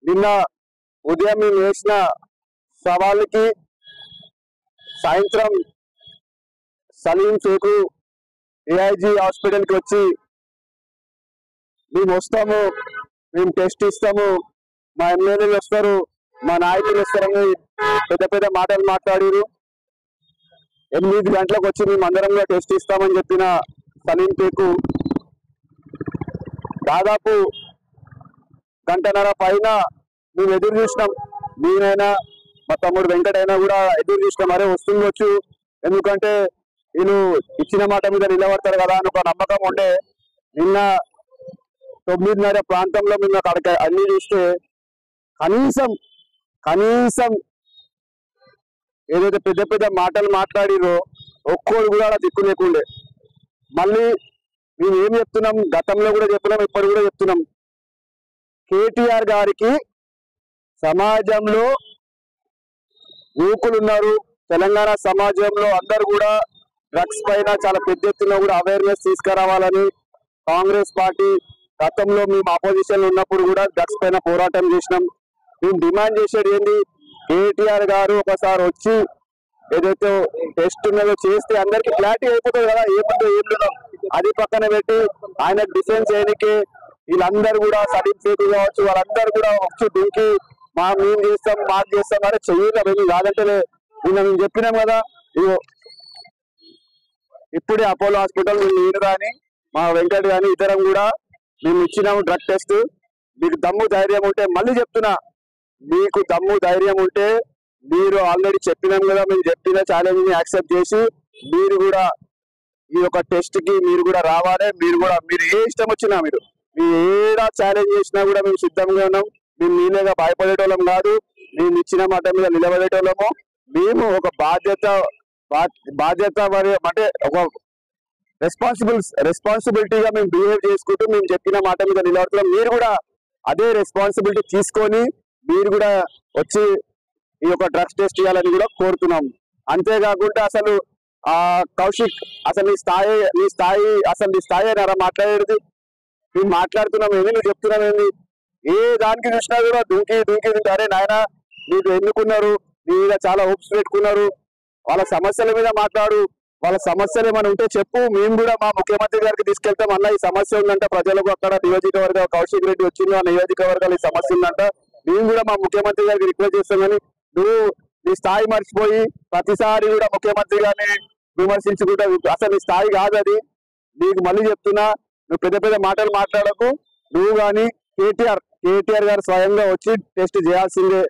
నిన్న ఉదయం మేము వేసిన సవాళ్ళకి సాయంత్రం సలీం షేకు ఏఐజీ హాస్పిటల్కి వచ్చి మేము వస్తాము, మేము టెస్ట్ ఇస్తాము, మా ఎమ్మెల్యేలు వస్తారు, మా నాయకులు వస్తారని పెద్ద పెద్ద మాటలు మాట్లాడారు. 8 గంటలకు వచ్చి మేము అందరం టెస్ట్ ఇస్తామని చెప్పిన సలీం షేకు దాదాపు గంటన్నర పైన మేము ఎదురు చూసినాం. నేనైనా మా తమ్ముడు వెంకటైనా కూడా ఎదురు చూసినాం. అరే వస్తుండొచ్చు, ఎందుకంటే వీళ్ళు ఇచ్చిన మాట మీద నిలబడతారు కదా అని ఒక నమ్మకం ఉండే. నిన్న 9:30 ప్రాంతంలో మేము అక్కడికి అన్ని చూస్తే కనీసం ఏదైతే పెద్ద పెద్ద మాటలు మాట్లాడిరో ఒక్కోడు కూడా అలా దిక్కు లేకుండే. మళ్ళీ మేము ఏం చెప్తున్నాం, గతంలో కూడా చెప్తున్నాం, ఇప్పుడు కూడా చెప్తున్నాం, కేటీఆర్ గారికి సమాజంలో యువకులు ఉన్నారు. తెలంగాణ సమాజంలో అందరు కూడా డ్రగ్స్ పైన చాలా పెద్ద ఎత్తున కూడా అవేర్నెస్ తీసుకురావాలని కాంగ్రెస్ పార్టీ గతంలో మేము ఆపోజిషన్ ఉన్నప్పుడు కూడా డ్రగ్స్ పైన పోరాటం చేసినాం. మేము డిమాండ్ చేసేది ఏంది, కేటీఆర్ గారు ఒకసారి వచ్చి ఏదైతే టెస్ట్ ఉన్నదో చేస్తే అందరికి క్లారిటీ అయిపోతుంది కదా, ఏముందో ఏం లేదో. అది పక్కన పెట్టి ఆయన డిఫెన్స్ చేయడానికి వీళ్ళందరూ కూడా సలీం షేకు కావచ్చు, వాళ్ళందరూ కూడా వచ్చి దుంకి మేము చేస్తాం మాకు చేస్తాం అరే చెయ్యాలి మేము కాదంటే నిన్న మేము చెప్పినాం కదా. ఇగో ఇప్పుడే అపోలో హాస్పిటల్ నేను కానీ మా వెంకట్ కానీ ఇతరం కూడా మేము ఇచ్చినాము డ్రగ్ టెస్ట్. మీకు దమ్ము ధైర్యం ఉంటే, మళ్ళీ చెప్తున్నా, మీకు దమ్ము ధైర్యం ఉంటే మీరు ఆల్రెడీ చెప్పినాం కదా, మేము చెప్పిన ఛాలెంజ్ ని యాక్సెప్ట్ చేసి మీరు కూడా ఈ యొక్క టెస్ట్ కి మీరు కూడా రావాలి. మీరు ఏ ఇష్టం వచ్చినా మీరు ఏడా ఛాలెంజ్ చేసినా కూడా మేము సిద్ధంగా ఉన్నాం. మేము మీలేగా భయపడేటోళ్ళం కాదు, మేము ఇచ్చిన మాట మీద నిలబడేటోళ్ళము. మేము ఒక బాధ్యత అంటే ఒక రెస్పాన్సిబిలిటీగా మేము బిహేవ్ చేసుకుంటూ మేము చెప్పిన మాట మీద నిలబడుతున్నాం. మీరు కూడా అదే రెస్పాన్సిబిలిటీ తీసుకొని మీరు కూడా వచ్చి ఈ యొక్క డ్రగ్స్ టెస్ట్ చేయాలని కూడా కోరుతున్నాం. అంతేకాకుండా అసలు కౌశిక్ అసలు నీ స్థాయి అలా మాట్లాడేది. మేము మాట్లాడుతున్నాం ఏంది, నువ్వు చెప్తున్నాం ఏంది, ఏ దానికి చూసినా కూడా దుంకి అరే నాయన మీకు ఎన్నుకున్నారు, నీ మీద చాలా హోప్స్ పెట్టుకున్నారు, వాళ్ళ సమస్యల మీద మాట్లాడు, వాళ్ళ సమస్యలు ఏమైనా ఉంటే చెప్పు, మేము కూడా మా ముఖ్యమంత్రి గారికి తీసుకెళ్తాం. అన్న ఈ సమస్య ఉందంట ప్రజలకు, అక్కడ నియోజకవర్గ కౌశిక్ రెడ్డి వచ్చింది ఆ నియోజకవర్గాలు ఈ సమస్య ఉందంట, మేము కూడా మా ముఖ్యమంత్రి గారికి రిక్వెస్ట్ చేస్తాం. కానీ నువ్వు నీ స్థాయి మర్చిపోయి ప్రతిసారి కూడా ముఖ్యమంత్రి గారిని విమర్శించుకుంటా, అసలు నీ స్థాయి కాదు అది. నీకు మళ్ళీ చెప్తున్నా, నువ్వు పెద్ద పెద్ద మాటలు మాట్లాడకు. నువ్వు కానీ కేటీఆర్ గారు స్వయంగా వచ్చి టెస్ట్ చేయాల్సిందే.